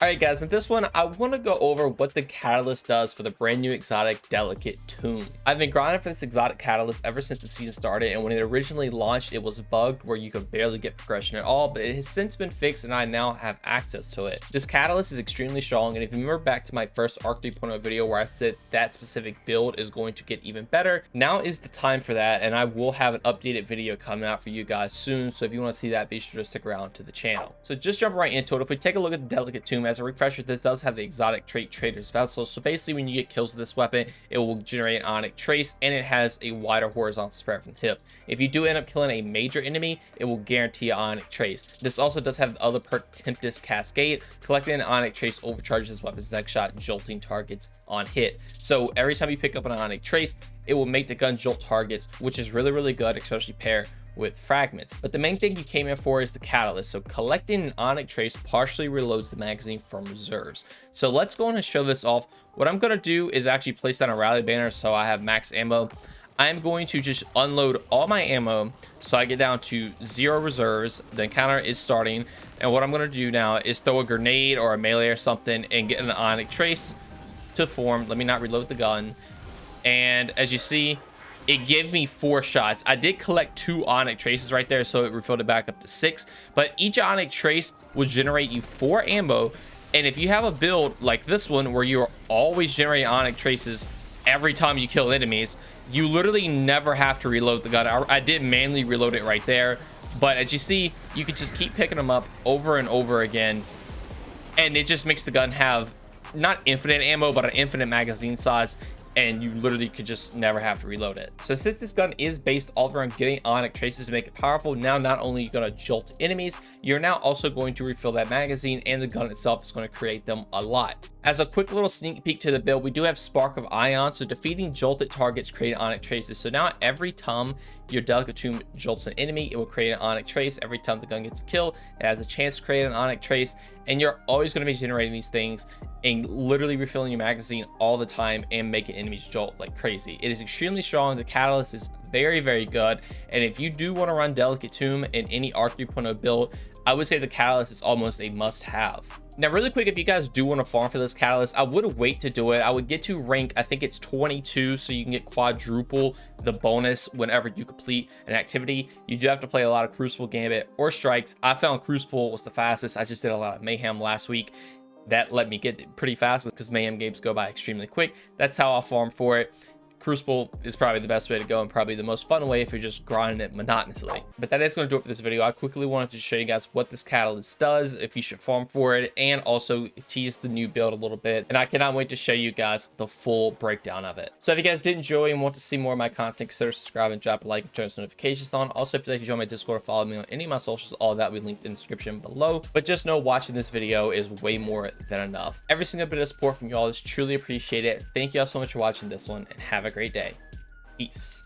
All right, guys, in this one, I want to go over what the catalyst does for the brand new exotic Delicate Tomb. I've been grinding for this exotic catalyst ever since the season started, and when it originally launched, it was bugged where you could barely get progression at all, but it has since been fixed and I now have access to it. This catalyst is extremely strong, and if you remember back to my first Arc 3.0 video where I said that specific build is going to get even better, now is the time for that, and I will have an updated video coming out for you guys soon, so if you want to see that, be sure to stick around to the channel. So just jump right into it. If we take a look at the Delicate Tomb, as a refresher, this does have the exotic trait Trader's Vessel. So basically, when you get kills with this weapon, it will generate an Ionic Trace, and it has a wider horizontal spread from the hip. If you do end up killing a major enemy, it will guarantee an Ionic Trace. This also does have the other perk, Tempest Cascade. Collecting an Ionic Trace overcharges this weapon's next shot, jolting targets on hit. So every time you pick up an Ionic Trace, it will make the gun jolt targets, which is really good, especially paired with fragments. But the main thing you came in for is the catalyst. So collecting an Ionic Trace partially reloads the magazine from reserves. So let's go on and show this off. What I'm gonna do is actually place down a rally banner so I have max ammo. I'm going to just unload all my ammo so I get down to 0 reserves. The encounter is starting, and what I'm gonna do now is throw a grenade or a melee or something and get an Ionic Trace to form. Let me not reload the gun. And as you see, it gave me 4 shots. I did collect 2 Ionic Traces right there, so it refilled it back up to 6. But each Ionic Trace will generate you 4 ammo. And if you have a build like this one, where you're always generating Ionic Traces every time you kill enemies, you literally never have to reload the gun. I did manually reload it right there. But as you see, you can just keep picking them up over and over again. And it just makes the gun have not infinite ammo, but an infinite magazine size, and you literally could just never have to reload it. So since this gun is based all around getting Ionic Traces to make it powerful, now not only are you going to jolt enemies, you're now also going to refill that magazine, and the gun itself is going to create them a lot. As a quick little sneak peek to the build, we do have Spark of Ion, so defeating jolted targets create Ionic Traces. So now every time your Delicate Tomb jolts an enemy, it will create an Ionic Trace. Every time the gun gets killed, it has a chance to create an Ionic Trace, and you're always going to be generating these things and literally refilling your magazine all the time and making enemies jolt like crazy. It is extremely strong. The catalyst is very good, and if you do want to run Delicate Tomb in any Arc 3.0 build, I would say the catalyst is almost a must-have. Now, really quick, if you guys do want to farm for this catalyst, I would wait to do it. I would get to rank, I think it's 22, so you can get quadruple the bonus whenever you complete an activity. You do have to play a lot of Crucible, Gambit, or Strikes. I found Crucible was the fastest. I just did a lot of Mayhem last week. That let me get it pretty fast because Mayhem games go by extremely quick. That's how I'll farm for it. Crucible is probably the best way to go, and probably the most fun way if you're just grinding it monotonously. But that is going to do it for this video. I quickly wanted to show you guys what this catalyst does, if you should farm for it, and also tease the new build a little bit. And I cannot wait to show you guys the full breakdown of it. So if you guys did enjoy and want to see more of my content, consider subscribing, drop a like, and turn notifications on. Also, if you'd like to join my Discord or follow me on any of my socials, all of that will be linked in the description below. But just know watching this video is way more than enough. Every single bit of support from you all is truly appreciated. Thank you all so much for watching this one, and have a great day. Peace.